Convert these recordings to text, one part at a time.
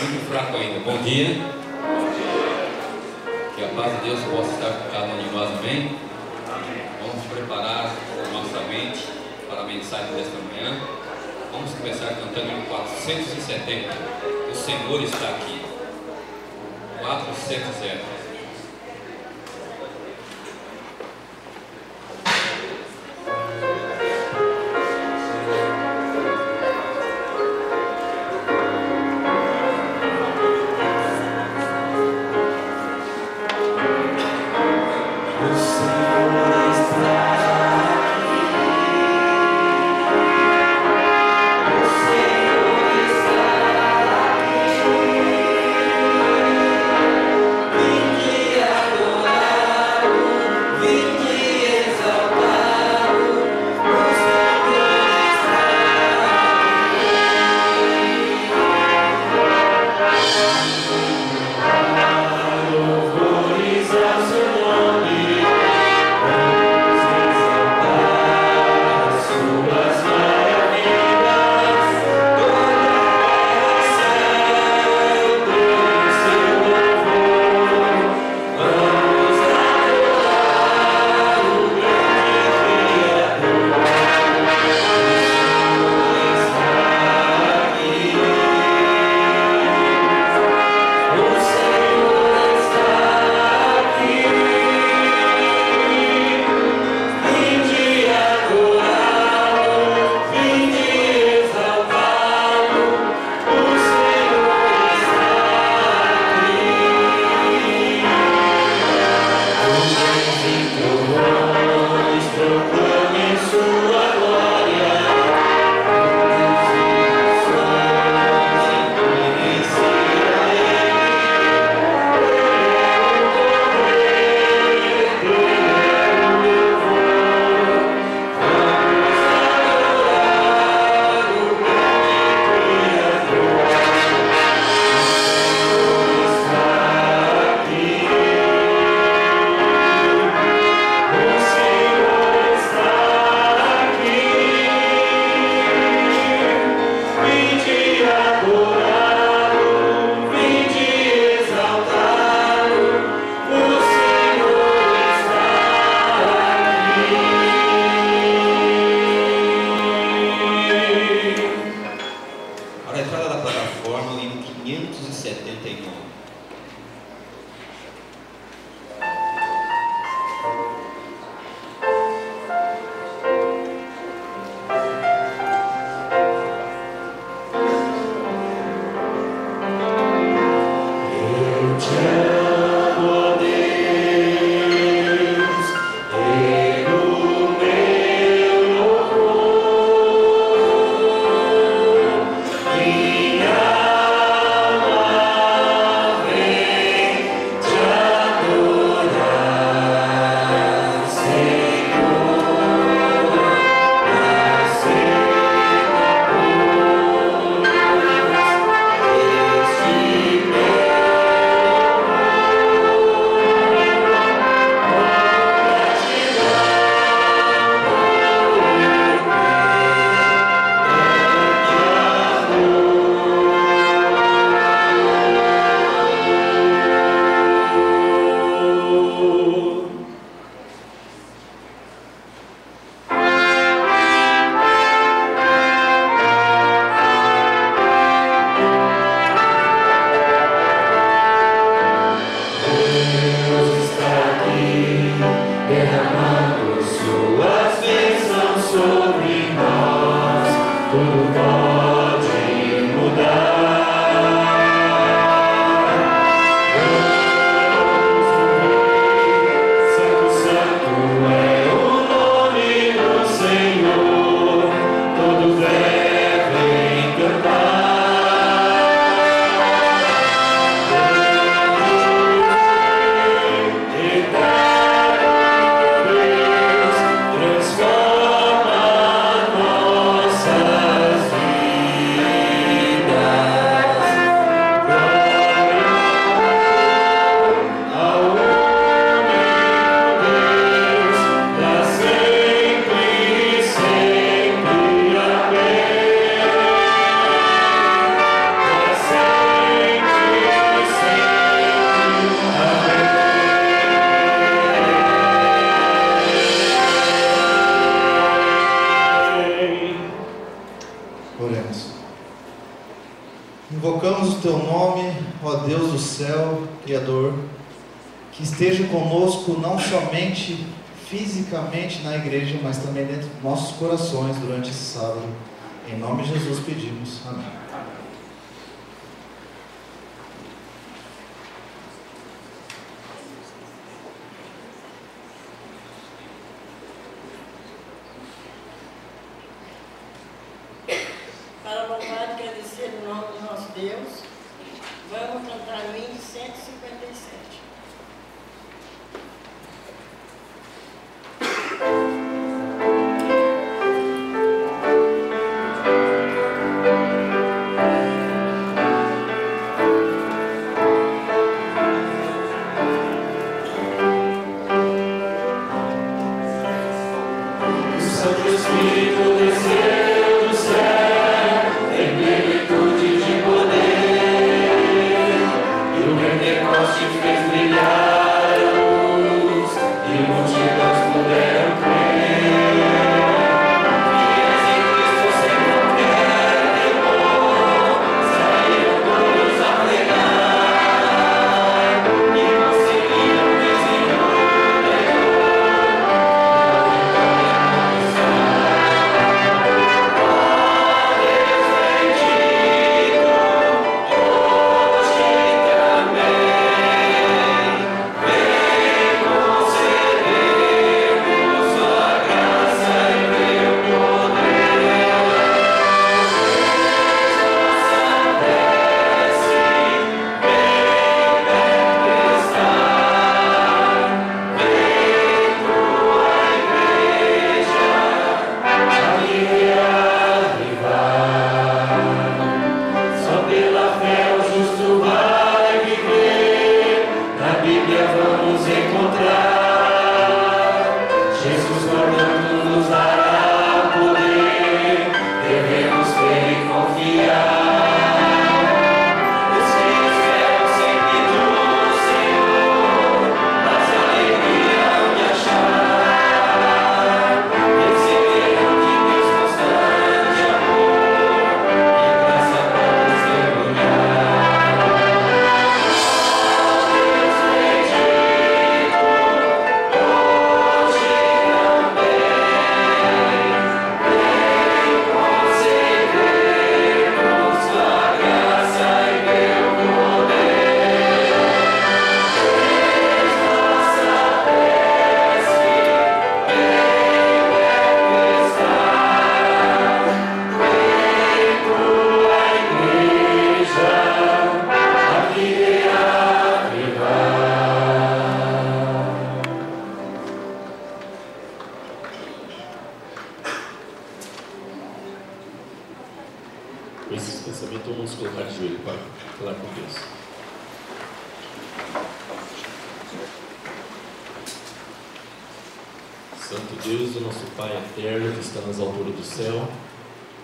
Muito fraco ainda. Bom dia. Que a paz de Deus possa estar com cada um de nós, amém? Vamos preparar a nossa mente para a mensagem desta manhã. Vamos começar cantando em 470. O Senhor está aqui. 470. teu nome, ó Deus do céu, Criador, que esteja conosco não somente fisicamente na igreja, mas também dentro dos nossos corações durante esse sábado. Em nome de Jesus pedimos. Amém. Para louvar e agradecer o nome do nosso Deus, vamos cantar o hino 157. Com esse pensamento, vamos nos colocar de joelho para falar com Deus. Santo Deus, o nosso Pai eterno que está nas alturas do céu,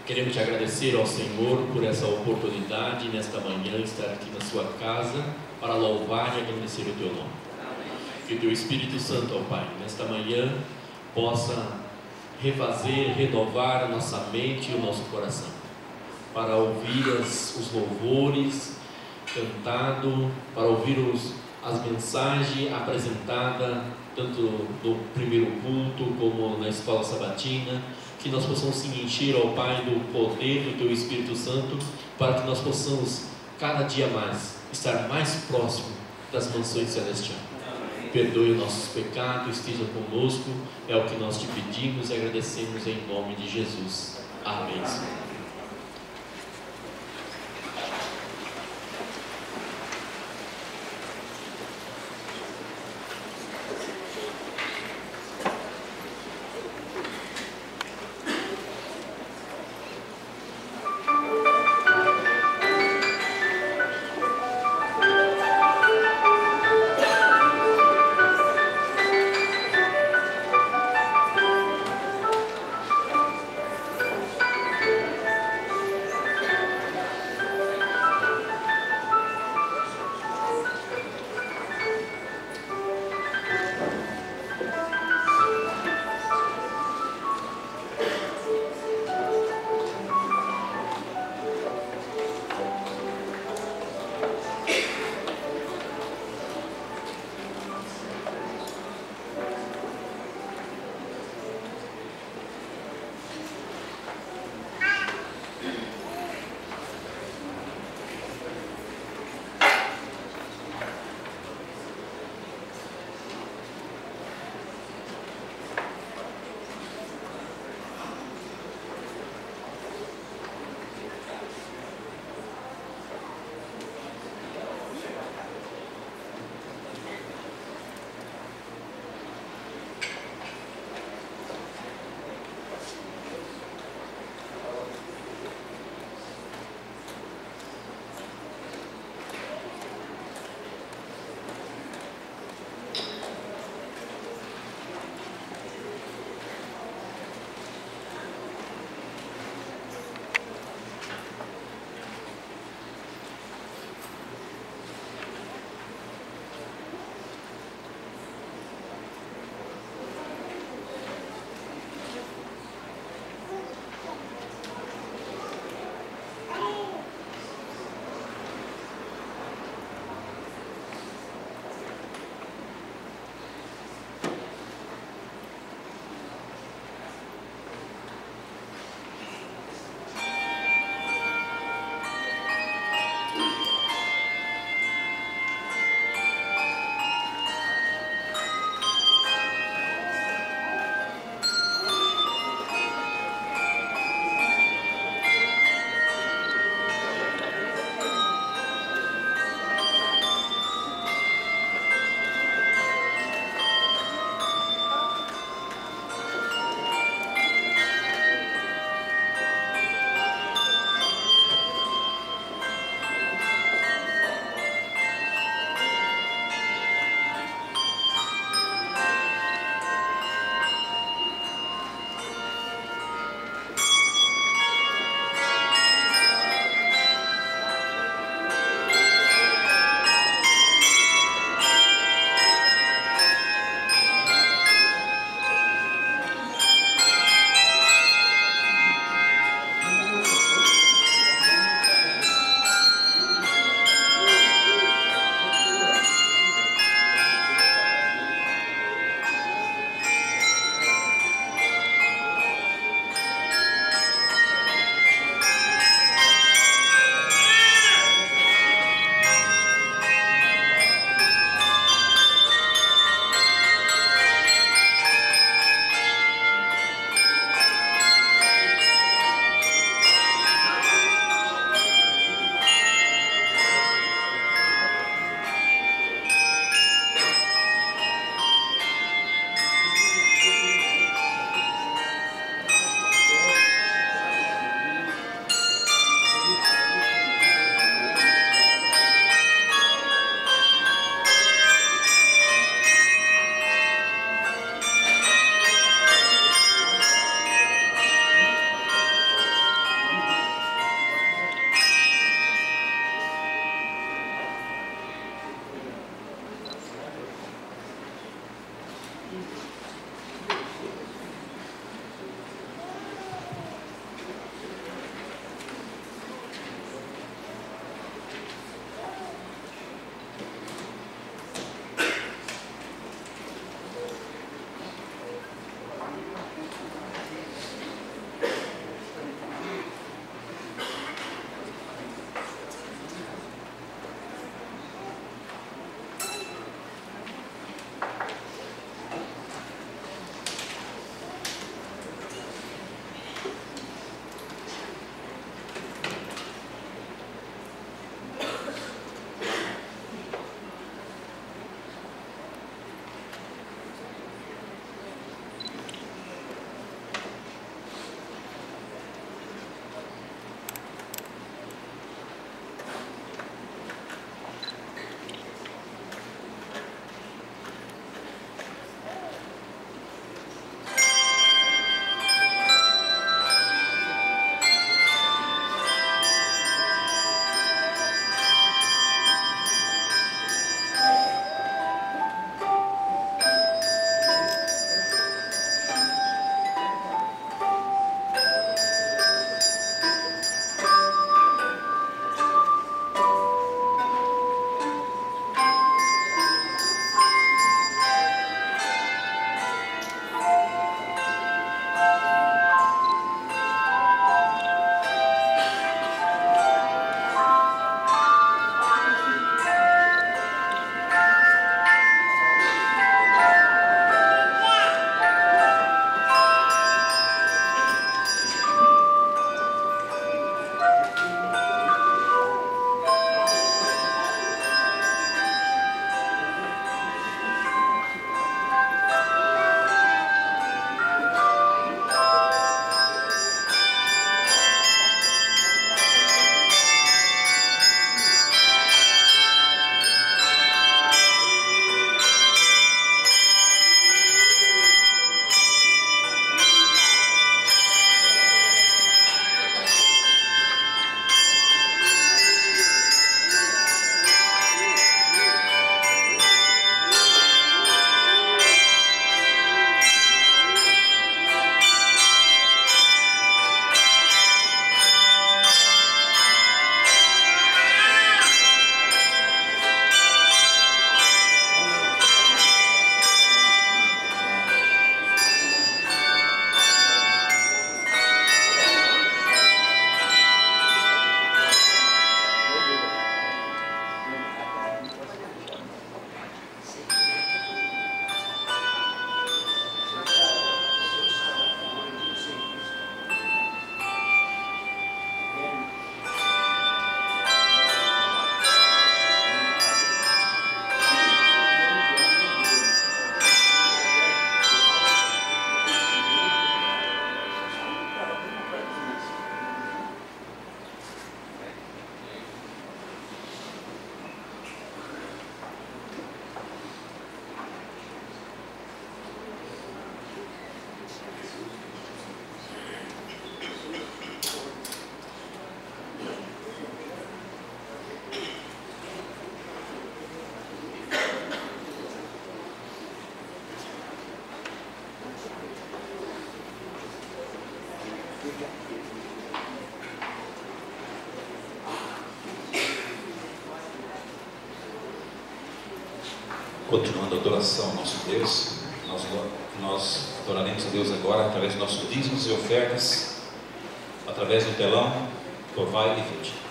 queremos te agradecer ao Senhor por essa oportunidade nesta manhã estar aqui na sua casa para louvar e agradecer o teu nome. Que o teu Espírito Santo, ó Pai, nesta manhã possa refazer, renovar a nossa mente e o nosso coração para ouvir os louvores cantados, para ouvir as mensagens apresentadas tanto no primeiro culto como na escola sabatina, que nós possamos se encher, ó Pai, do poder do Teu Espírito Santo, para que nós possamos cada dia mais estar mais próximo das mansões celestiais. Perdoe os nossos pecados, esteja conosco, é o que nós te pedimos e agradecemos em nome de Jesus. Amém. Continuando a adoração ao nosso Deus, nós adoraremos a Deus agora através dos nossos dízimos e ofertas, através do telão, Louvai e Vede.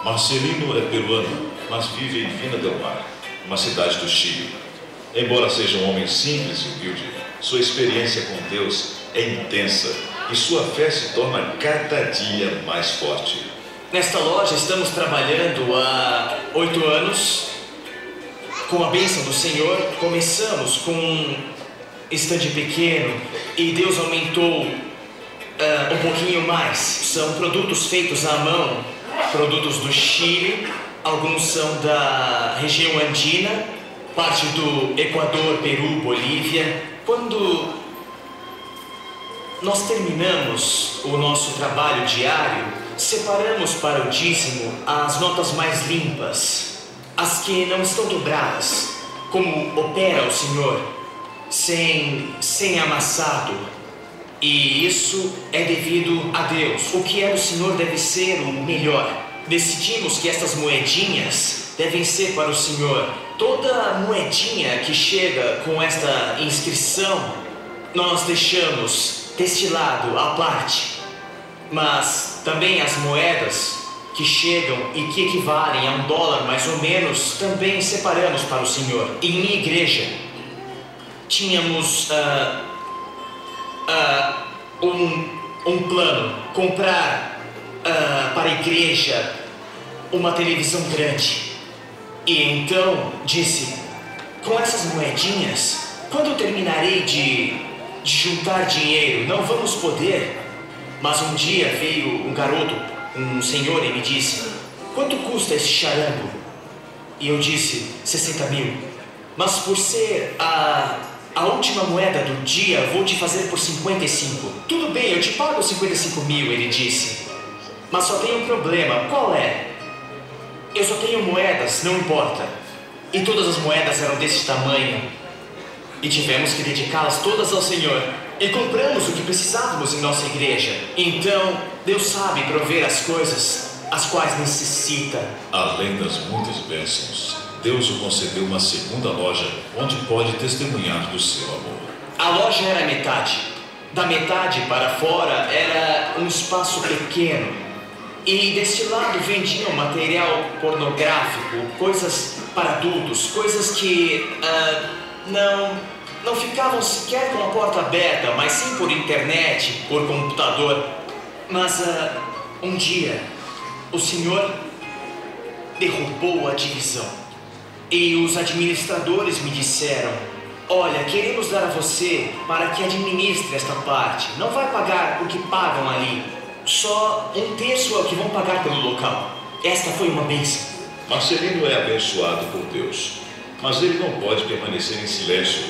Marcelino é peruano, mas vive em Vina del Mar, uma cidade do Chile. Embora seja um homem simples e humilde, sua experiência com Deus é intensa e sua fé se torna cada dia mais forte. Nesta loja estamos trabalhando há 8 anos. Com a bênção do Senhor, começamos com um estande pequeno e Deus aumentou um pouquinho mais. São produtos feitos à mão, produtos do Chile, alguns são da região andina, parte do Equador, Peru, Bolívia. Quando nós terminamos o nosso trabalho diário, separamos para o dízimo as notas mais limpas, as que não estão dobradas, como opera o Senhor, sem amassado. E isso é devido a Deus. O que é do Senhor deve ser o melhor. Decidimos que estas moedinhas devem ser para o Senhor. Toda moedinha que chega com esta inscrição, nós deixamos deste lado à parte. Mas também as moedas que chegam e que equivalem a $1 mais ou menos, também separamos para o Senhor. Em minha igreja, tínhamos um plano, comprar para a igreja uma televisão grande. E então disse, com essas moedinhas, quando eu terminarei de juntar dinheiro, não vamos poder. Mas um dia veio um garoto, um senhor, e me disse, quanto custa esse charango? E eu disse, 60 mil. Mas por ser a última moeda do dia, vou te fazer por 55. Tudo bem, eu te pago 55 mil, ele disse. Mas só tem um problema, qual é? Eu só tenho moedas, não importa. E todas as moedas eram desse tamanho. E tivemos que dedicá-las todas ao Senhor. E compramos o que precisávamos em nossa igreja. Então, Deus sabe prover as coisas as quais necessita. Além das muitas bênçãos, Deus o concedeu uma segunda loja onde pode testemunhar do seu amor. A loja era a metade. Da metade para fora era um espaço pequeno. E deste lado vendiam material pornográfico, coisas para adultos, coisas que não ficavam sequer com a porta aberta, mas sim por internet, por computador. Mas um dia, o Senhor derrubou a divisão. E os administradores me disseram, olha, queremos dar a você para que administre esta parte. Não vai pagar o que pagam ali. Só 1/3 é o que vão pagar pelo local. Esta foi uma bênção. Marcelino é abençoado por Deus, mas ele não pode permanecer em silêncio.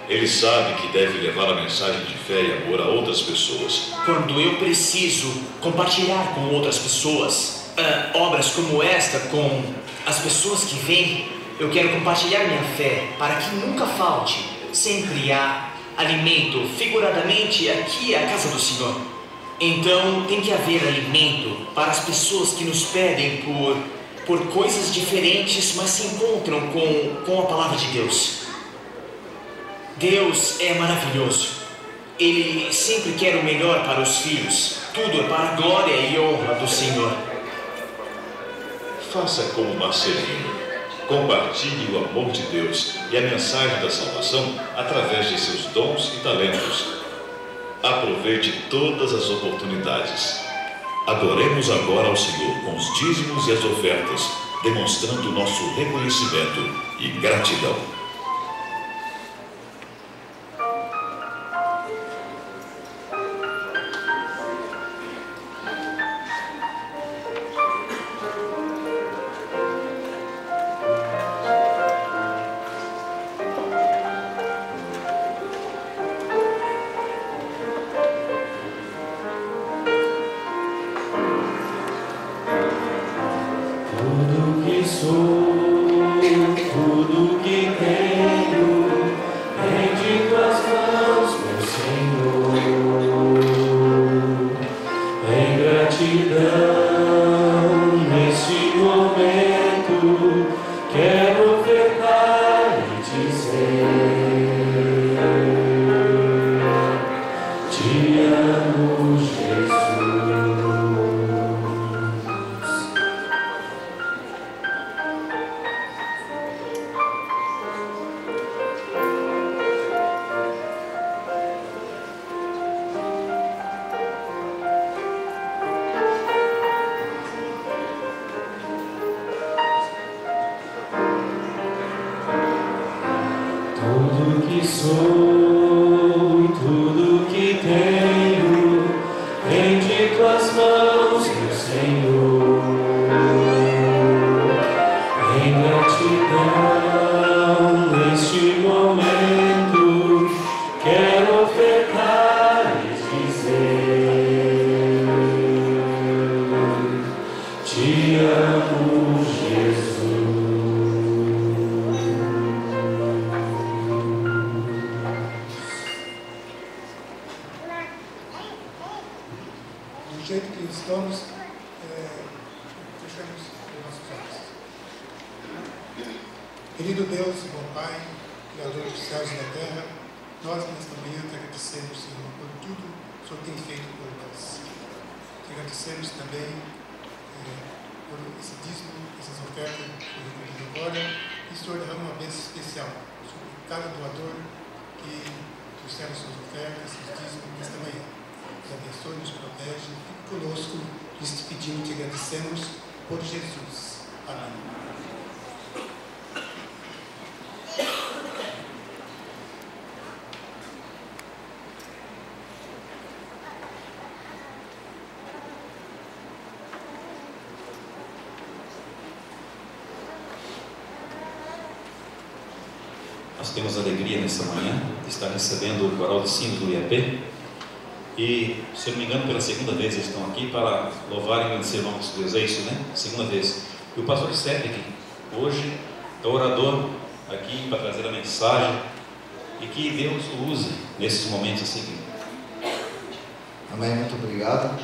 Ele sabe que deve levar a mensagem de fé e amor a outras pessoas. Quando eu preciso compartilhar com outras pessoas obras como esta, com as pessoas que vêm, eu quero compartilhar minha fé para que nunca falte. Sempre há alimento, figuradamente, aqui é a casa do Senhor. Então tem que haver alimento para as pessoas que nos pedem por coisas diferentes, mas se encontram com a palavra de Deus. Deus é maravilhoso. Ele sempre quer o melhor para os filhos. Tudo é para a glória e honra do Senhor. Faça como Marcelino. Compartilhe o amor de Deus e a mensagem da salvação através de seus dons e talentos. Aproveite todas as oportunidades. Adoremos agora ao Senhor com os dízimos e as ofertas, demonstrando nosso reconhecimento e gratidão. em tuas mãos, meu Senhor, em gratidão neste momento, quero ofertar e dizer: te amo, Jesus. Do jeito que estamos, fechamos os nossos olhos. Querido Deus, bom Pai, Criador dos céus e da terra, nós nesta manhã te agradecemos, Senhor, por tudo que o Senhor tem feito por nós. Te agradecemos também por esse dízimo, essas ofertas que foi recolhido agora, e o Senhor derrama uma bênção especial sobre cada doador que trouxeram suas ofertas, seus dízimos nesta manhã. Nos abençoe, nos protege, fique conosco, nos pedimos e te agradecemos por Jesus. Amém. Nós temos alegria nessa manhã de estar recebendo o coral de sinos do IAP. E, se eu não me engano, pela segunda vez eles estão aqui para louvar e agradecer o nome de Deus. É isso, né? Segunda vez. E o pastor Cedric, hoje, é o orador aqui para trazer a mensagem. E que Deus o use nesses momentos assim. Amém, muito obrigado.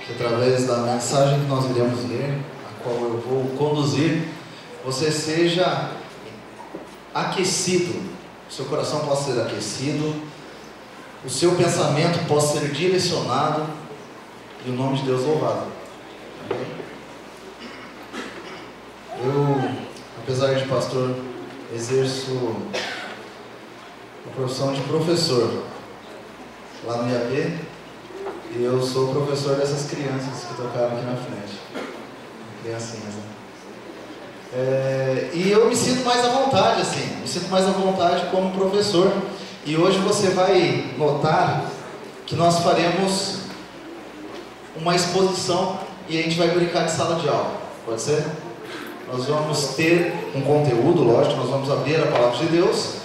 Que através da mensagem que nós iremos ler, a qual eu vou conduzir, você seja aquecido, o seu coração possa ser aquecido, o seu pensamento possa ser direcionado e o nome de Deus louvado. Amém? Eu, apesar de pastor, exerço a profissão de professor lá no IAP, e eu sou professor dessas crianças que tocaram aqui na frente, criancinhas, né? E eu me sinto mais à vontade, assim, me sinto mais à vontade como professor. E hoje você vai notar que nós faremos uma exposição e a gente vai brincar de sala de aula, pode ser? Nós vamos ter um conteúdo, lógico, nós vamos abrir a palavra de Deus,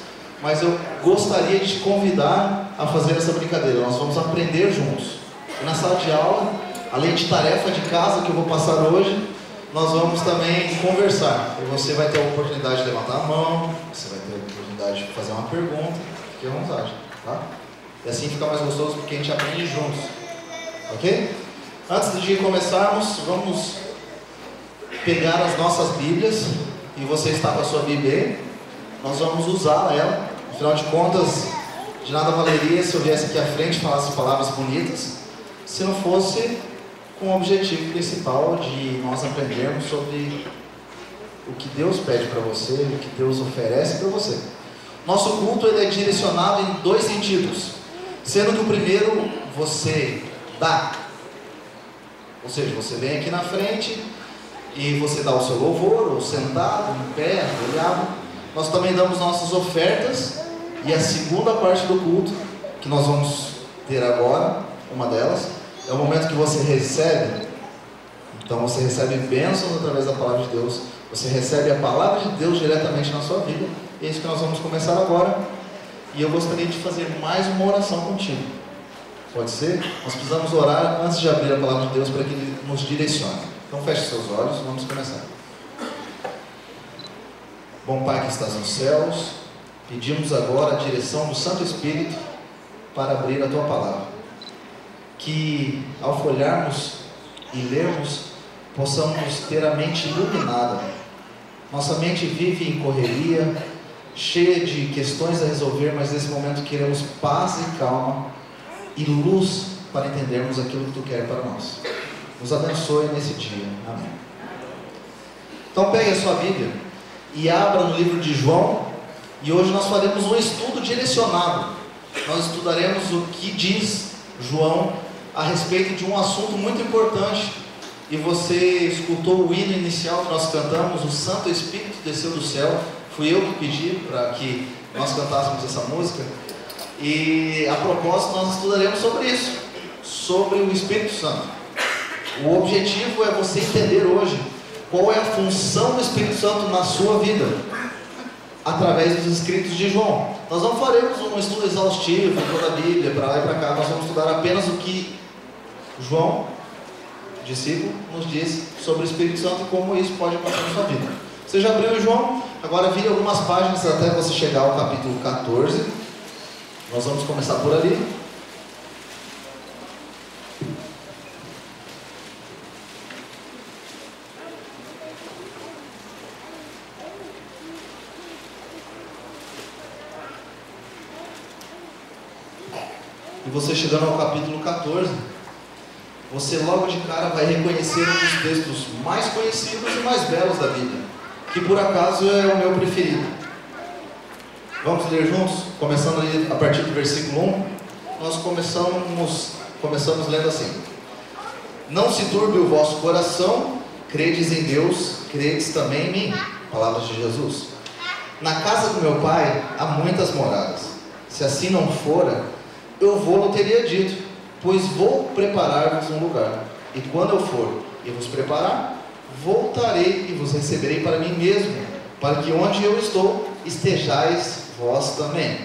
mas eu gostaria de te convidar a fazer essa brincadeira. Nós vamos aprender juntos. E na sala de aula, além de tarefa de casa que eu vou passar hoje, nós vamos também conversar. E você vai ter a oportunidade de levantar a mão, você vai ter a oportunidade de fazer uma pergunta, fique à vontade, tá? E assim fica mais gostoso porque a gente aprende juntos, ok? Antes de começarmos, vamos pegar as nossas Bíblias, e você está com a sua Bíblia aí, nós vamos usar ela. Afinal de contas, de nada valeria se eu viesse aqui à frente e falasse palavras bonitas, se não fosse com o objetivo principal de nós aprendermos sobre o que Deus pede para você, o que Deus oferece para você. Nosso culto ele é direcionado em dois sentidos, sendo que o primeiro você dá, ou seja, você vem aqui na frente e você dá o seu louvor, ou sentado, em pé, ajoelhado. Nós também damos nossas ofertas, e a segunda parte do culto, que nós vamos ter agora, uma delas, é o momento que você recebe. Então você recebe bênçãos através da palavra de Deus, você recebe a palavra de Deus diretamente na sua vida, e é isso que nós vamos começar agora. E eu gostaria de fazer mais uma oração contigo, pode ser? Nós precisamos orar antes de abrir a palavra de Deus para que Ele nos direcione. Então feche seus olhos, vamos começar. Bom Pai que estás nos céus, pedimos agora a direção do Santo Espírito para abrir a Tua palavra. Que ao folharmos e lermos, possamos ter a mente iluminada. Nossa mente vive em correria, cheia de questões a resolver, mas nesse momento queremos paz e calma e luz para entendermos aquilo que Tu quer para nós. Nos abençoe nesse dia. Amém. Então pegue a sua Bíblia e abra no livro de João, e hoje nós faremos um estudo direcionado. Nós estudaremos o que diz João a respeito de um assunto muito importante. E você escutou o hino inicial que nós cantamos, o Santo Espírito desceu do céu. Fui eu que pedi para que nós cantássemos essa música. E a propósito nós estudaremos sobre isso, sobre o Espírito Santo. O objetivo é você entender hoje qual é a função do Espírito Santo na sua vida, através dos escritos de João. Nós não faremos um estudo exaustivo de toda a Bíblia, para lá e para cá. Nós vamos estudar apenas o que João, discípulo, nos diz sobre o Espírito Santo e como isso pode acontecer na sua vida. Você já abriu João? Agora vire algumas páginas até você chegar ao capítulo 14. Nós vamos começar por ali. E você chegando ao capítulo 14, você logo de cara vai reconhecer um dos textos mais conhecidos e mais belos da Bíblia, que por acaso é o meu preferido. Vamos ler juntos? Começando ali a partir do versículo 1. Nós começamos lendo assim: Não se turbe o vosso coração, credes em Deus, credes também em mim. Palavras de Jesus. Na casa do meu Pai há muitas moradas. Se assim não fora, eu vou-lo teria dito, pois vou preparar-vos um lugar. E quando eu for e vos preparar, voltarei e vos receberei para mim mesmo, para que onde eu estou, estejais vós também.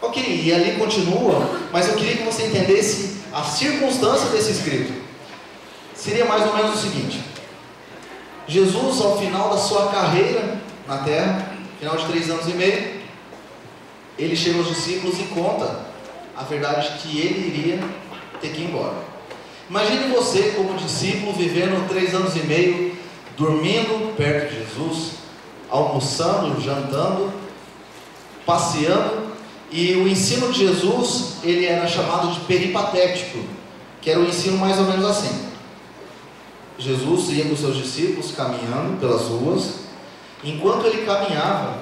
Ok, e ali continua, mas eu queria que você entendesse a circunstância desse escrito. Seria mais ou menos o seguinte: Jesus, ao final da sua carreira na terra, final de 3 anos e meio, ele chega aos discípulos e conta a verdade que ele iria ter que ir embora. Imagine você como discípulo vivendo 3 anos e meio, dormindo perto de Jesus, almoçando, jantando, passeando, e o ensino de Jesus, ele era chamado de peripatético, que era o ensino mais ou menos assim. Jesus ia com seus discípulos caminhando pelas ruas. Enquanto ele caminhava,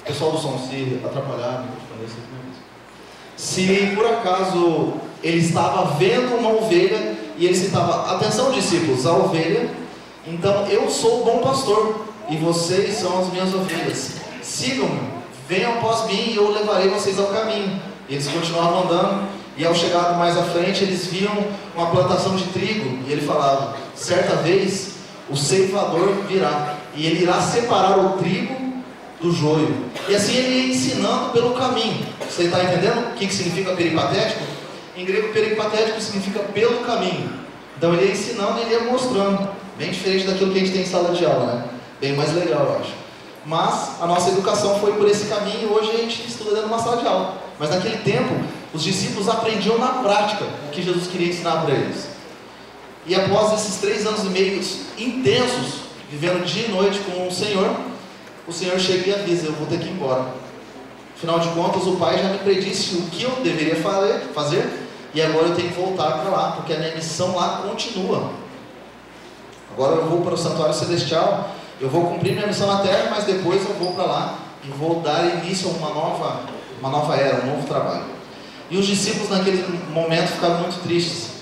o pessoal do som se atrapalhava, se por acaso ele estava vendo uma ovelha e ele citava: atenção discípulos, a ovelha, então eu sou o bom pastor e vocês são as minhas ovelhas, sigam-me, venham após mim e eu levarei vocês ao caminho. E eles continuavam andando, e ao chegar mais à frente eles viam uma plantação de trigo, e ele falava: certa vez o ceifador virá e ele irá separar o trigo do joio. E assim ele ia ensinando pelo caminho. Você está entendendo o que significa peripatético? Em grego, peripatético significa pelo caminho. Então ele ia ensinando e ele ia mostrando. Bem diferente daquilo que a gente tem em sala de aula, né? Bem mais legal, eu acho. Mas a nossa educação foi por esse caminho e hoje a gente estuda dentro de uma sala de aula. Mas naquele tempo, os discípulos aprendiam na prática o que Jesus queria ensinar para eles. E após esses 3 anos e meio intensos, vivendo dia e noite com o Senhor chega e avisa: eu vou ter que ir embora. Afinal de contas, o Pai já me predisse o que eu deveria fazer, e agora eu tenho que voltar para lá, porque a minha missão lá continua. Agora eu vou para o santuário celestial, eu vou cumprir minha missão na terra, mas depois eu vou para lá e vou dar início a uma nova era, um novo trabalho. E os discípulos naquele momento ficaram muito tristes.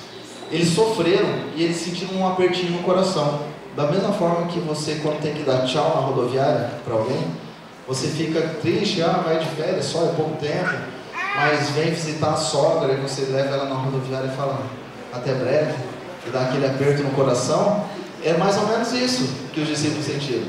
Eles sofreram e eles sentiram um apertinho no coração. Da mesma forma que você, quando tem que dar tchau na rodoviária para alguém, você fica triste: vai de férias, só é pouco tempo, mas vem visitar a sogra e você leva ela na rodoviária e fala até breve, e dá aquele aperto no coração. É mais ou menos isso que os discípulos sentiram.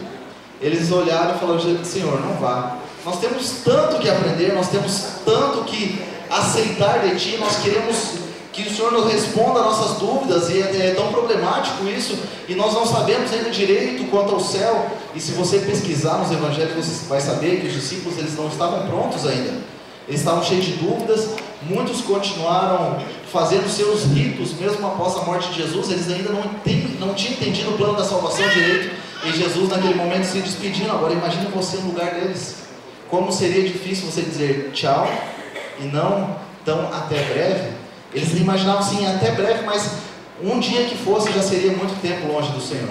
Eles olharam e falaram: Senhor, não vá, nós temos tanto que aprender, nós temos tanto que aceitar de Ti, nós queremos que o Senhor nos responda às nossas dúvidas, e é tão problemático isso, e nós não sabemos ainda direito quanto ao céu. E se você pesquisar nos evangelhos, você vai saber que os discípulos, eles não estavam prontos ainda, eles estavam cheios de dúvidas. Muitos continuaram fazendo seus ritos, mesmo após a morte de Jesus. Eles ainda não tinham entendido o plano da salvação direito, e Jesus naquele momento se despedindo. Agora imagine você no lugar deles, como seria difícil você dizer tchau, e não tão até breve. Eles imaginavam sim, até breve, mas um dia que fosse já seria muito tempo longe do Senhor.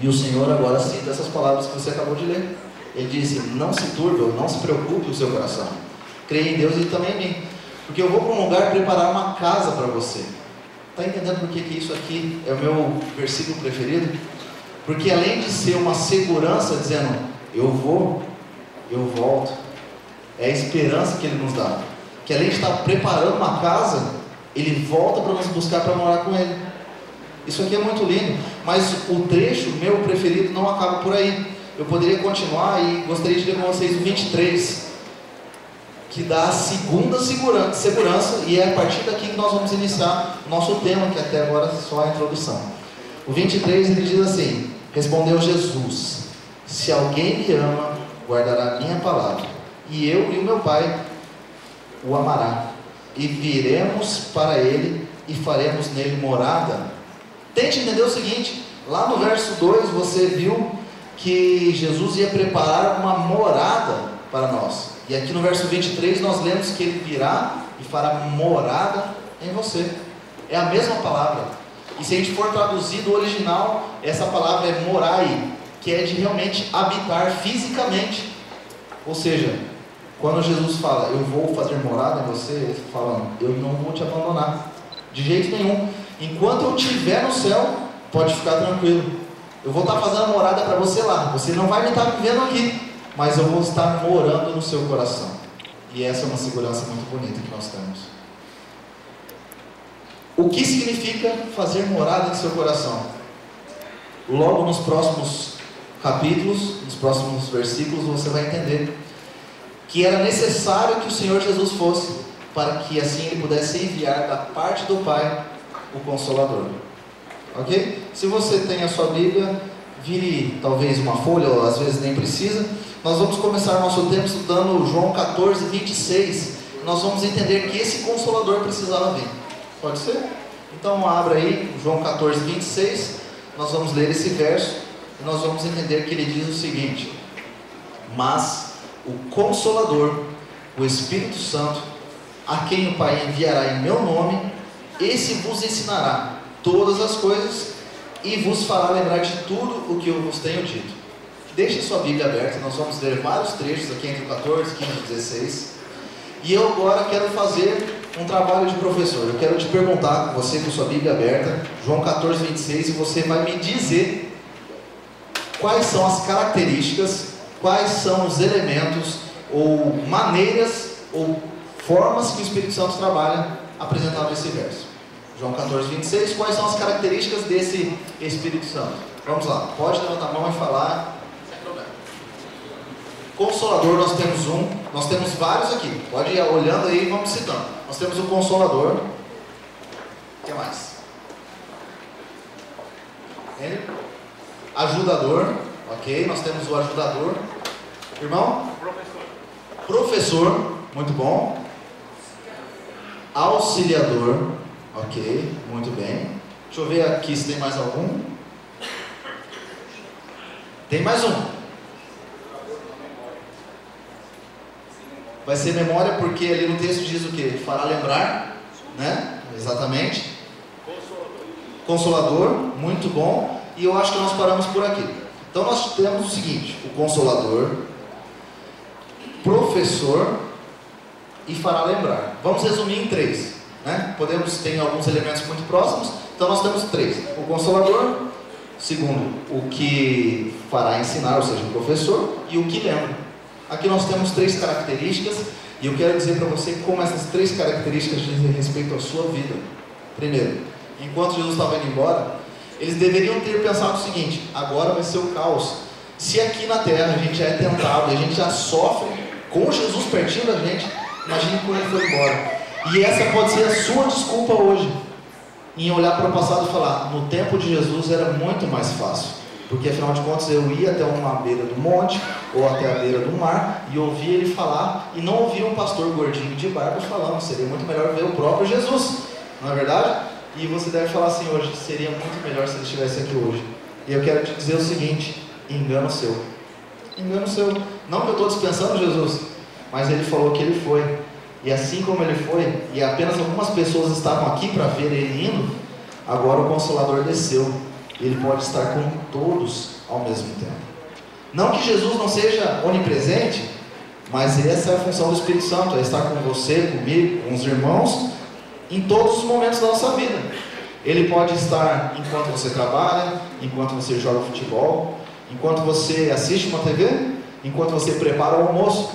E o Senhor agora cita essas palavras que você acabou de ler. Ele disse: não se turbe, não se preocupe o seu coração, creia em Deus e também em mim, porque eu vou para um lugar preparar uma casa para você. Está entendendo por que isso aqui é o meu versículo preferido? Porque além de ser uma segurança dizendo eu vou, eu volto, é a esperança que Ele nos dá, que além de estar preparando uma casa, Ele volta para nos buscar para morar com Ele. Isso aqui é muito lindo, mas o trecho meu preferido não acaba por aí. Eu poderia continuar e gostaria de ler com vocês o 23, que dá a segunda segurança, e é a partir daqui que nós vamos iniciar o nosso tema, que até agora é só a introdução. O 23 ele diz assim: respondeu Jesus: se alguém me ama, guardará a minha palavra, e eu e o meu Pai o amará, e viremos para ele e faremos nele morada. Tente entender o seguinte: lá no verso 2 você viu que Jesus ia preparar uma morada para nós, e aqui no verso 23 nós lemos que ele virá e fará morada em você. É a mesma palavra, e se a gente for traduzir do original, essa palavra é morai, que é de realmente habitar fisicamente. Ou seja, quando Jesus fala, eu vou fazer morada em você, ele está falando, eu não vou te abandonar, de jeito nenhum. Enquanto eu estiver no céu, pode ficar tranquilo, eu vou estar fazendo morada para você lá. Você não vai me estar vivendo aqui, mas eu vou estar morando no seu coração. E essa é uma segurança muito bonita que nós temos. O que significa fazer morada no seu coração? Logo nos próximos capítulos, nos próximos versículos, você vai entender que era necessário que o Senhor Jesus fosse, para que assim Ele pudesse enviar da parte do Pai o Consolador. Ok? Se você tem a sua Bíblia, vire talvez uma folha, ou às vezes nem precisa. Nós vamos começar o nosso tempo estudando João 14, 26. Nós vamos entender que esse Consolador precisava vir. Pode ser? Então abra aí João 14, 26. Nós vamos ler esse verso e nós vamos entender que ele diz o seguinte: mas o Consolador, o Espírito Santo, a quem o Pai enviará em meu nome, esse vos ensinará todas as coisas e vos fará lembrar de tudo o que eu vos tenho dito. Deixe sua Bíblia aberta, nós vamos ler vários trechos aqui entre o 14, 15 e 16. E eu agora quero fazer um trabalho de professor. Eu quero te perguntar, você com sua Bíblia aberta, João 14, 26, e você vai me dizer quais são as características, quais são os elementos, ou maneiras, ou formas que o Espírito Santo trabalha apresentado nesse verso. João 14, 26, quais são as características desse Espírito Santo? Vamos lá, pode levantar a mão e falar. Sem problema. Consolador, nós temos um, nós temos vários aqui, pode ir olhando aí e vamos citando. Nós temos o Consolador. O que mais? Ele? Ajudador, ok, nós temos o ajudador. Irmão? Professor, muito bom. Auxiliador, ok, muito bem. Deixa eu ver aqui se tem mais algum. Tem mais um. Vai ser memória, porque ali no texto diz o que? Fará lembrar, né? Exatamente. Consolador, muito bom. E eu acho que nós paramos por aqui. Então nós temos o seguinte: o Consolador, professor e fará lembrar. Vamos resumir em três, né? Podemos ter alguns elementos muito próximos, então nós temos três: o Consolador, segundo, o que fará ensinar, ou seja, o professor, e o que lembra. Aqui nós temos três características, e eu quero dizer para você como essas três características dizem respeito à sua vida. Primeiro, enquanto Jesus estava indo embora, eles deveriam ter pensado o seguinte: agora vai ser o caos. Se aqui na terra a gente já é tentado, a gente já sofre com Jesus pertinho da gente, imagine quando ele foi embora. E essa pode ser a sua desculpa hoje, em olhar para o passado e falar: no tempo de Jesus era muito mais fácil, porque afinal de contas eu ia até uma beira do monte, ou até a beira do mar, e ouvia ele falar, e não ouvia um pastor gordinho de barba falando. Seria muito melhor ver o próprio Jesus, não é verdade? E você deve falar assim hoje: seria muito melhor se ele estivesse aqui hoje. E eu quero te dizer o seguinte: engano seu. Engano seu. Não que eu estou dispensando Jesus, mas ele falou que ele foi. E assim como ele foi, e apenas algumas pessoas estavam aqui para ver ele indo, agora o Consolador desceu. Ele pode estar com todos ao mesmo tempo. Não que Jesus não seja onipresente, mas essa é a função do Espírito Santo: é estar com você, comigo, com os irmãos, em todos os momentos da nossa vida. Ele pode estar enquanto você trabalha, enquanto você joga futebol, enquanto você assiste uma TV, enquanto você prepara o almoço.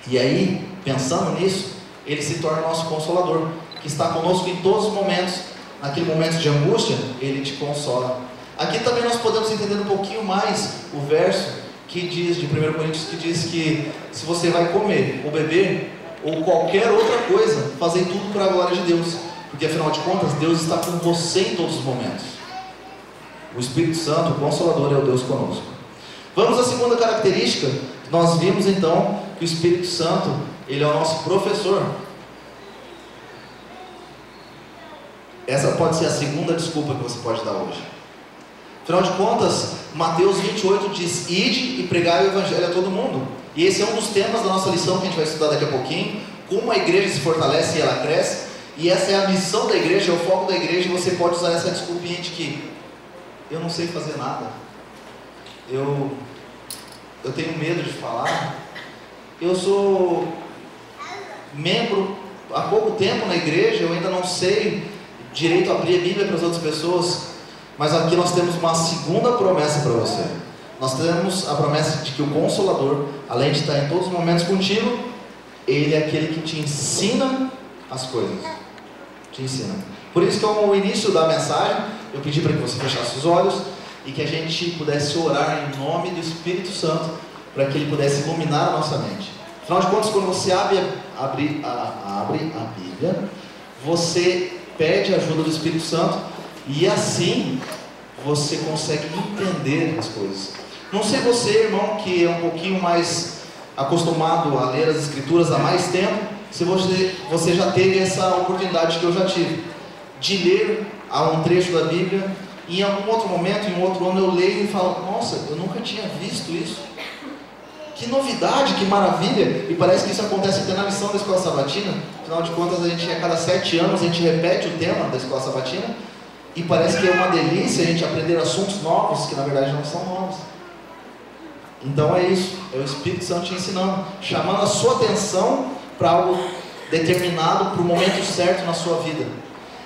E aí, pensando nisso, ele se torna nosso Consolador. que está conosco em todos os momentos, naquele momento de angústia, Ele te consola. Aqui também nós podemos entender um pouquinho mais o verso que diz, de 1 Coríntios, que diz que se você vai comer ou beber, ou qualquer outra coisa, fazei tudo para a glória de Deus, porque afinal de contas, Deus está com você em todos os momentos. O Espírito Santo, o Consolador, é o Deus conosco. Vamos à segunda característica. Nós vimos então que o Espírito Santo, ele é o nosso professor. Essa pode ser a segunda desculpa que você pode dar hoje. Afinal de contas, Mateus 28 diz: ide e pregai o Evangelho a todo mundo. E esse é um dos temas da nossa lição que a gente vai estudar daqui a pouquinho. Como a igreja se fortalece e ela cresce. E essa é a missão da igreja, é o foco da igreja. E você pode usar essa desculpinha de que eu não sei fazer nada, eu tenho medo de falar, eu sou membro há pouco tempo na igreja, eu ainda não sei direito a abrir a Bíblia para as outras pessoas. Mas aqui nós temos uma segunda promessa para você. Nós temos a promessa de que o Consolador, além de estar em todos os momentos contigo, Ele é aquele que te ensina as coisas. Te ensina. Por isso que ao início da mensagem, eu pedi para que você fechasse os olhos e que a gente pudesse orar em nome do Espírito Santo, para que Ele pudesse iluminar a nossa mente. Afinal de contas, quando você abre a Bíblia, você pede a ajuda do Espírito Santo e assim você consegue entender as coisas. Não sei você, irmão, que é um pouquinho mais acostumado a ler as Escrituras há mais tempo, se você já teve essa oportunidade que eu já tive, de ler um trecho da Bíblia, e em algum outro momento, em outro ano, eu leio e falo: nossa, eu nunca tinha visto isso. Que novidade, que maravilha! E parece que isso acontece até na lição da Escola Sabatina. Afinal de contas, a cada 7 anos a gente repete o tema da Escola Sabatina, e parece que é uma delícia a gente aprender assuntos novos, que na verdade não são novos. Então é isso, é o Espírito Santo te ensinando, chamando a sua atenção para algo determinado, para o momento certo na sua vida.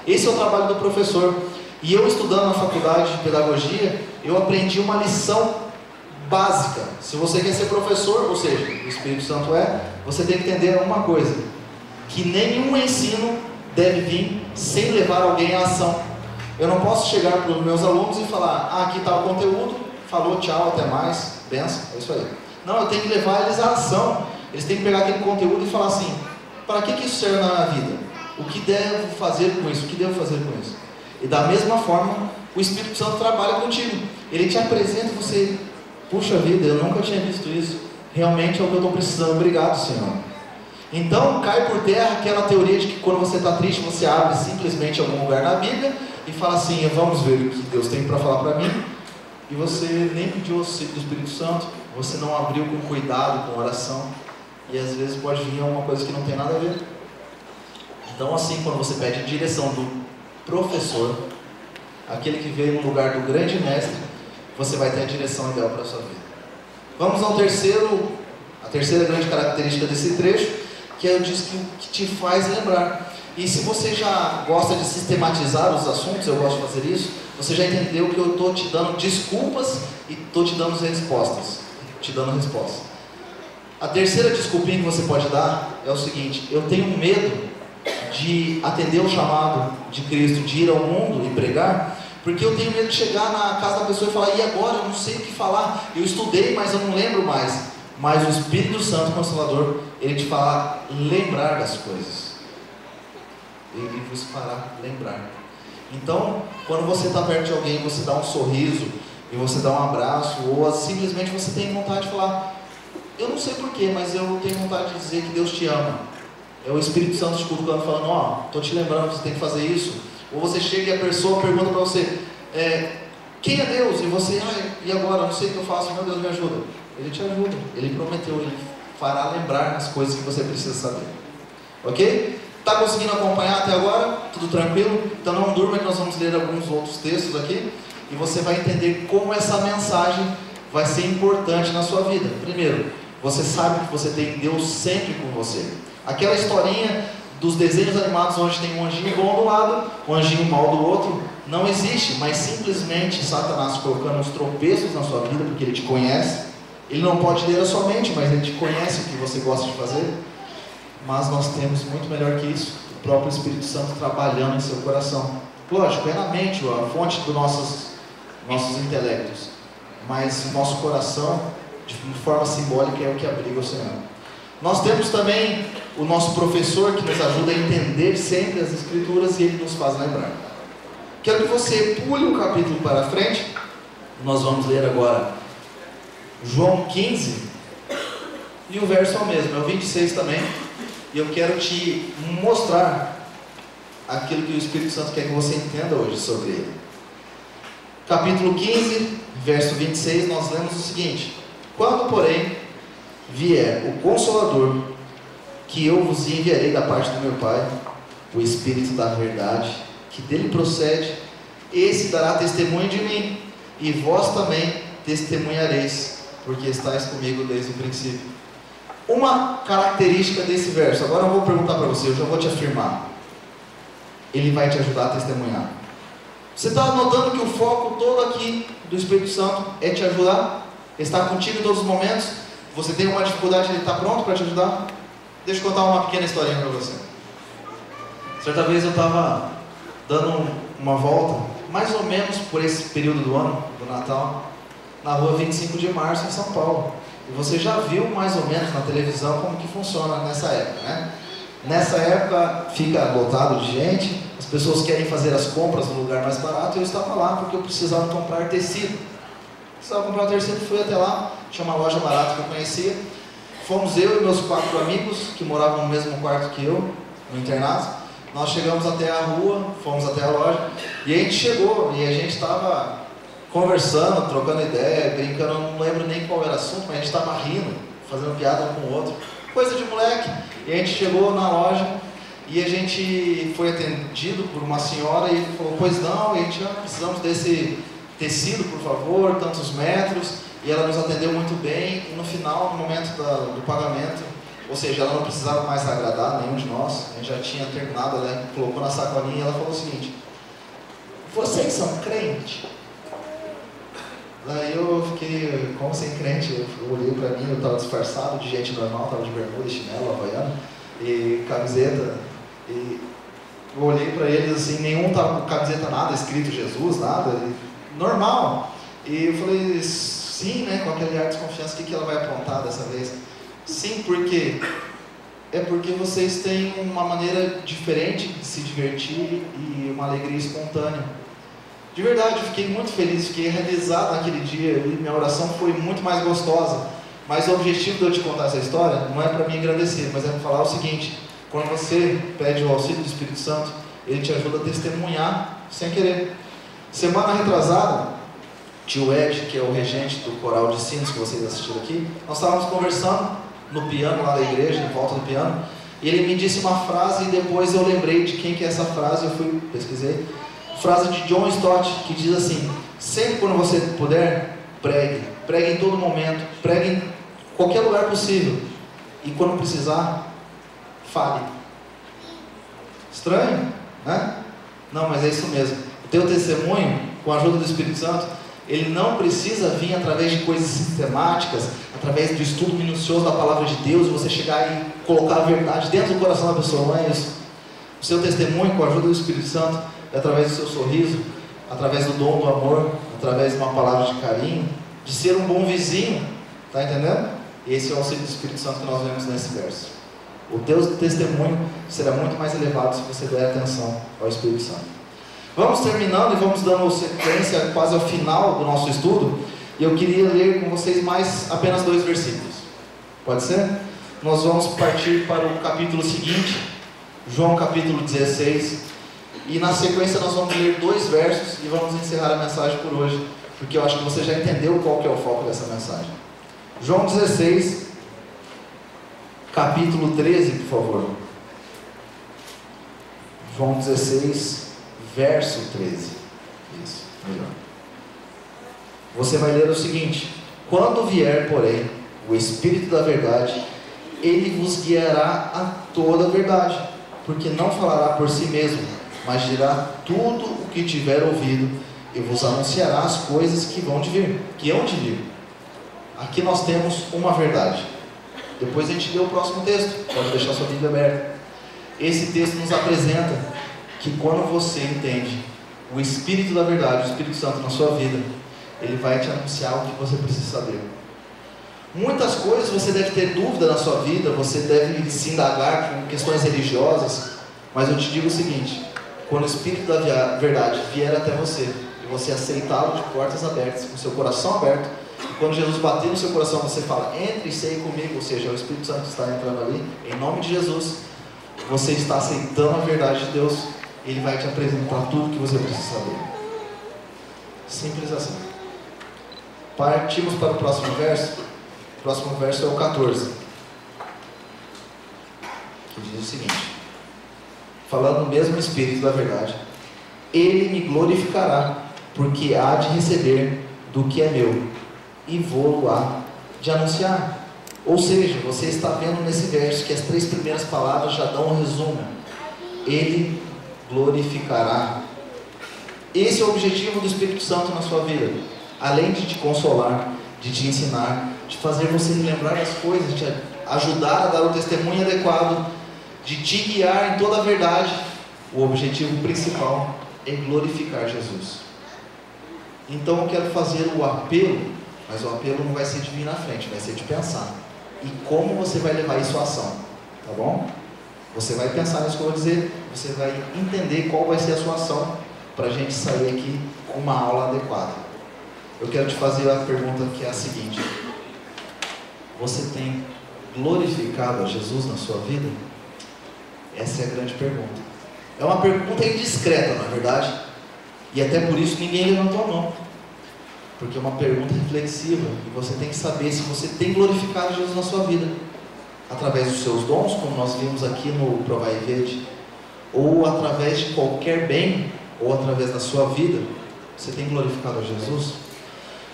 Esse é o trabalho do professor. E eu, estudando na faculdade de pedagogia, eu aprendi uma lição básica. Se você quer ser professor, ou seja, o Espírito Santo você tem que entender uma coisa: que nenhum ensino deve vir sem levar alguém à ação. Eu não posso chegar para os meus alunos e falar: aqui está o conteúdo, falou, tchau, até mais, benção, é isso aí. Não, eu tenho que levar eles à ação. Eles têm que pegar aquele conteúdo e falar assim: para que isso serve na minha vida? O que devo fazer com isso? O que devo fazer com isso? E da mesma forma, o Espírito Santo trabalha contigo. Ele te apresenta e você: puxa vida, eu nunca tinha visto isso. Realmente é o que eu estou precisando. Obrigado, Senhor. Então, cai por terra aquela teoria de que quando você está triste, você abre simplesmente algum lugar na Bíblia e fala assim: vamos ver o que Deus tem para falar para mim. E você nem pediu o auxílio do Espírito Santo, você não abriu com cuidado, com oração. E às vezes pode vir alguma coisa que não tem nada a ver. Então, assim, quando você pede a direção do professor, aquele que veio no lugar do grande mestre, você vai ter a direção ideal para a sua vida. Vamos ao a terceira grande característica desse trecho, que é o que te faz lembrar. E se você já gosta de sistematizar os assuntos, eu gosto de fazer isso, você já entendeu que eu estou te dando desculpas e estou te dando respostas. A terceira desculpinha que você pode dar é o seguinte: eu tenho medo de atender o chamado de Cristo, de ir ao mundo e pregar, porque eu tenho medo de chegar na casa da pessoa e falar: e agora? Eu não sei o que falar, eu estudei, mas eu não lembro mais. Mas o Espírito Santo Consolador, ele te fala lembrar das coisas. Ele vos fará lembrar. Então, quando você está perto de alguém, você dá um sorriso, e você dá um abraço, ou simplesmente você tem vontade de falar: eu não sei porquê, mas eu tenho vontade de dizer que Deus te ama. É o Espírito Santo te cutucando, falando: estou te lembrando que você tem que fazer isso. Ou você chega e a pessoa pergunta para você: quem é Deus? E você: e agora? Eu não sei o que eu faço, meu Deus, me ajuda. Ele te ajuda, ele prometeu, ele fará lembrar as coisas que você precisa saber. Ok? Está conseguindo acompanhar até agora? Tudo tranquilo? Então não durma, que nós vamos ler alguns outros textos aqui, e você vai entender como essa mensagem vai ser importante na sua vida. Primeiro, você sabe que você tem Deus sempre com você. Aquela historinha dos desenhos animados onde tem um anjinho bom do lado, um anjinho mau do outro, não existe, mas simplesmente Satanás colocando uns tropeços na sua vida, porque ele te conhece. Ele não pode ler a sua mente, mas ele te conhece o que você gosta de fazer. Mas nós temos muito melhor que isso. próprio Espírito Santo trabalhando em seu coração. Lógico, é na mente a fonte dos nossos intelectos, mas o nosso coração, de forma simbólica, é o que abriga o Senhor. Nós temos também o nosso professor, que nos ajuda a entender sempre as Escrituras, e ele nos faz lembrar. Quero que você pule um capítulo para frente. Nós vamos ler agora João 15, e o verso é o mesmo, é o 26 também, e eu quero te mostrar aquilo que o Espírito Santo quer que você entenda hoje sobre ele. Capítulo 15, verso 26, nós lemos o seguinte: quando, porém, vier o Consolador, que eu vos enviarei da parte do meu Pai, o Espírito da verdade, que dele procede, esse dará testemunho de mim, e vós também testemunhareis, porque estáis comigo desde o princípio. Uma característica desse verso, agora eu vou perguntar para você, eu já vou te afirmar. Ele vai te ajudar a testemunhar. Você está notando que o foco todo aqui do Espírito Santo é te ajudar? Ele está contigo em todos os momentos? Você tem uma dificuldade, ele está pronto para te ajudar? Deixa eu contar uma pequena historinha para você. Certa vez eu estava dando uma volta, mais ou menos por esse período do ano, do Natal, na rua 25 de março, em São Paulo. E você já viu mais ou menos na televisão como que funciona nessa época, né? Nessa época fica lotado de gente, as pessoas querem fazer as compras no lugar mais barato, e eu estava lá porque eu precisava comprar tecido. Precisava comprar tecido, fui até lá, tinha uma loja barata que eu conhecia. Fomos eu e meus 4 amigos, que moravam no mesmo quarto que eu, no internato. Nós chegamos até a rua, fomos até a loja, e a gente chegou, e a gente estava conversando, trocando ideia, brincando, eu não lembro nem qual era o assunto, mas a gente estava rindo, fazendo piada um com o outro, coisa de moleque. E a gente chegou na loja, e a gente foi atendido por uma senhora, e falou, pois não, e a gente, precisamos desse tecido, por favor, tantos metros, e ela nos atendeu muito bem, e no final, no momento do pagamento, ou seja, ela não precisava mais agradar nenhum de nós, a gente já tinha terminado, ela colocou na sacolinha, e ela falou o seguinte: vocês são crentes? Daí eu fiquei, como sem crente, eu olhei pra mim, eu estava disfarçado de gente normal, estava de bermuda, chinelo, havaiano e camiseta, e eu olhei para eles assim, nenhum estava com camiseta nada, escrito Jesus, nada, normal, e eu falei, sim, né, com aquele ar de desconfiança, o que ela vai aprontar dessa vez? Sim, porque é porque vocês têm uma maneira diferente de se divertir e uma alegria espontânea. De verdade, eu fiquei muito feliz, fiquei realizado naquele dia, e minha oração foi muito mais gostosa. Mas o objetivo de eu te contar essa história não é para me engrandecer, mas é para falar o seguinte: quando você pede o auxílio do Espírito Santo, ele te ajuda a testemunhar sem querer. Semana retrasada, tio Ed, que é o regente do coral de sinos que vocês assistiram aqui, nós estávamos conversando no piano lá da igreja, em volta do piano, e ele me disse uma frase, e depois eu lembrei de quem que é essa frase, eu fui, pesquisei. Frase de John Stott, que diz assim: sempre quando você puder, pregue. Pregue em todo momento, pregue em qualquer lugar possível. E quando precisar, fale. Estranho, né? Não, mas é isso mesmo. O teu testemunho, com a ajuda do Espírito Santo, ele não precisa vir através de coisas sistemáticas, através do estudo minucioso da palavra de Deus, e você chegar e colocar a verdade dentro do coração da pessoa. Não é isso. O seu testemunho, com a ajuda do Espírito Santo, é através do seu sorriso, através do dom do amor, através de uma palavra de carinho, de ser um bom vizinho, está entendendo? E esse é o auxílio do Espírito Santo que nós vemos nesse verso. O teu testemunho será muito mais elevado se você der atenção ao Espírito Santo. Vamos terminando e vamos dando sequência quase ao final do nosso estudo, e eu queria ler com vocês mais apenas 2 versículos. Pode ser? Nós vamos partir para o capítulo seguinte, João capítulo 16, e na sequência nós vamos ler 2 versos e vamos encerrar a mensagem por hoje, porque eu acho que você já entendeu qual que é o foco dessa mensagem. João 16, capítulo 13, por favor. João 16, verso 13. Isso, melhor. Você vai ler o seguinte: quando vier, porém, o Espírito da verdade, ele vos guiará a toda a verdade, porque não falará por si mesmo, mas dirá tudo o que tiver ouvido, e vos anunciará as coisas que hão de vir. Aqui nós temos uma verdade. Depois a gente lê o próximo texto, pode deixar sua Bíblia aberta. esse texto nos apresenta que quando você entende o Espírito da verdade, o Espírito Santo na sua vida, ele vai te anunciar o que você precisa saber. Muitas coisas você deve ter dúvida na sua vida, você deve se indagar com questões religiosas, mas eu te digo o seguinte: quando o Espírito da verdade vier até você, e você aceitá-lo de portas abertas, com seu coração aberto, e quando Jesus bater no seu coração, você fala, entre e ceie comigo, ou seja, o Espírito Santo está entrando ali, em nome de Jesus, você está aceitando a verdade de Deus, ele vai te apresentar tudo que você precisa saber. Simples assim. Partimos para o próximo verso. O próximo verso é o 14, que diz o seguinte: falando do mesmo Espírito da verdade, ele me glorificará, porque há de receber do que é meu, e vou há de anunciar. Ou seja, você está vendo nesse verso que as 3 primeiras palavras já dão um resumo. Ele glorificará. Esse é o objetivo do Espírito Santo na sua vida. Além de te consolar, de te ensinar, de fazer você lembrar das coisas, de te ajudar a dar o testemunho adequado, de te guiar em toda a verdade, o objetivo principal é glorificar Jesus. Então eu quero fazer o apelo, mas o apelo não vai ser de vir na frente, vai ser de pensar. E como você vai levar isso à ação, tá bom? Você vai pensar nisso que eu vou dizer, você vai entender qual vai ser a sua ação, para a gente sair aqui com uma aula adequada. Eu quero te fazer a pergunta que é a seguinte: você tem glorificado a Jesus na sua vida? Essa é a grande pergunta. É uma pergunta indiscreta, na verdade, e até por isso ninguém levantou a mão, porque é uma pergunta reflexiva, e você tem que saber se você tem glorificado Jesus na sua vida, através dos seus dons, como nós vimos aqui no Provai e Vede, ou através de qualquer bem, ou através da sua vida. Você tem glorificado a Jesus?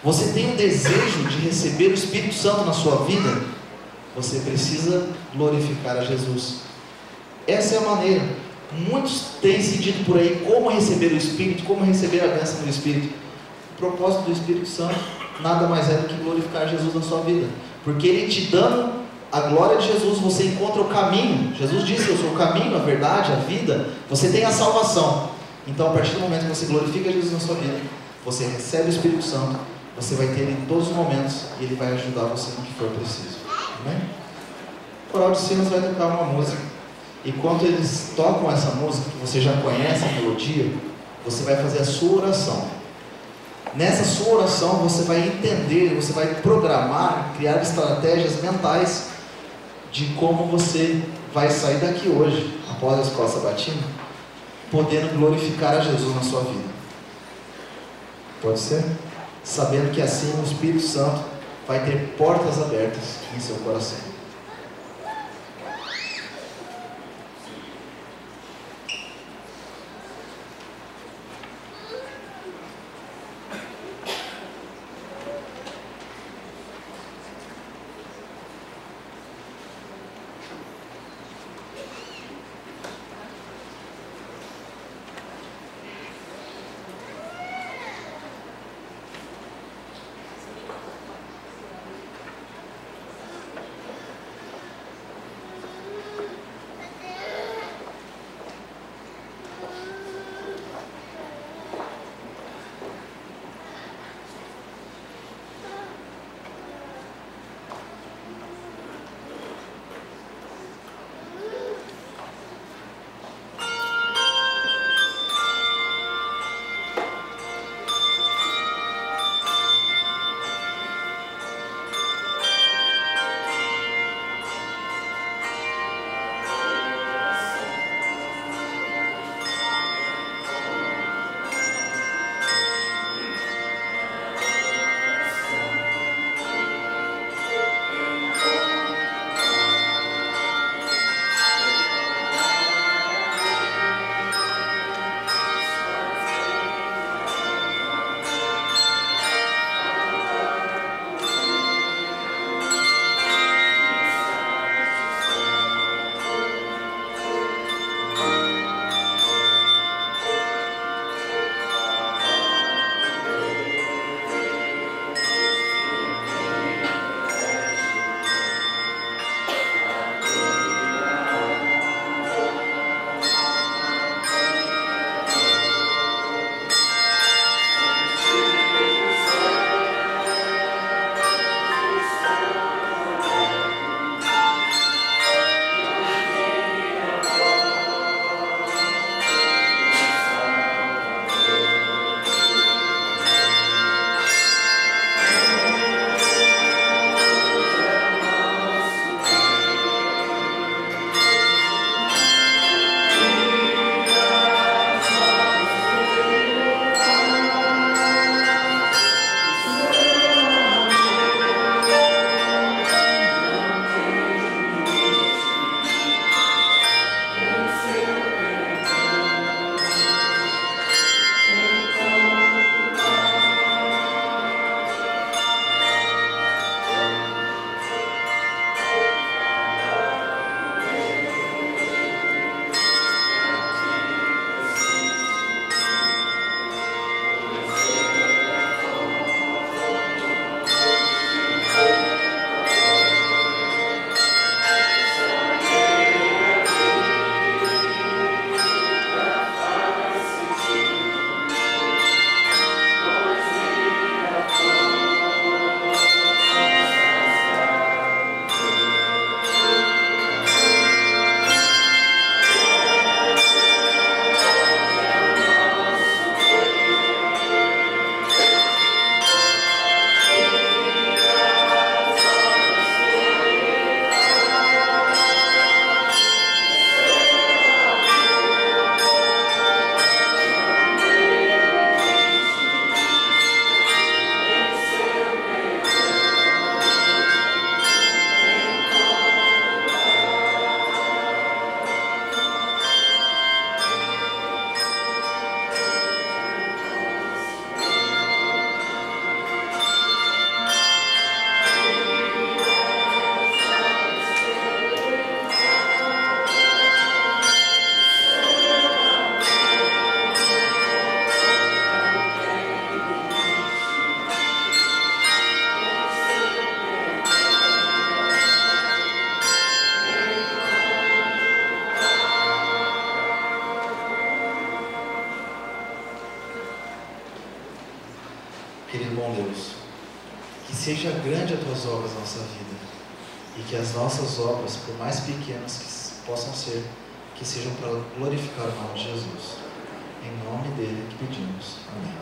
Você tem o desejo de receber o Espírito Santo na sua vida? Você precisa glorificar a Jesus. Essa é a maneira. Muitos têm se dito por aí como receber o Espírito, como receber a bênção do Espírito. O propósito do Espírito Santo nada mais é do que glorificar Jesus na sua vida, porque ele te dando a glória de Jesus, você encontra o caminho. Jesus disse: eu sou o caminho, a verdade, a vida. Você tem a salvação. Então, a partir do momento que você glorifica Jesus na sua vida, você recebe o Espírito Santo, você vai ter ele em todos os momentos, e ele vai ajudar você no que for preciso. Amém? O coral de Silas vai tocar uma música, e quando eles tocam essa música, que você já conhece a melodia, você vai fazer a sua oração. Nessa sua oração você vai entender, você vai programar, criar estratégias mentais de como você vai sair daqui hoje, após a escola sabatina, podendo glorificar a Jesus na sua vida. Pode ser? Sabendo que assim o Espírito Santo vai ter portas abertas em seu coração. Querido bom Deus, que seja grande as tuas obras na nossa vida e que as nossas obras, por mais pequenas que possam ser, que sejam para glorificar o nome de Jesus. Em nome dele que pedimos. Amém.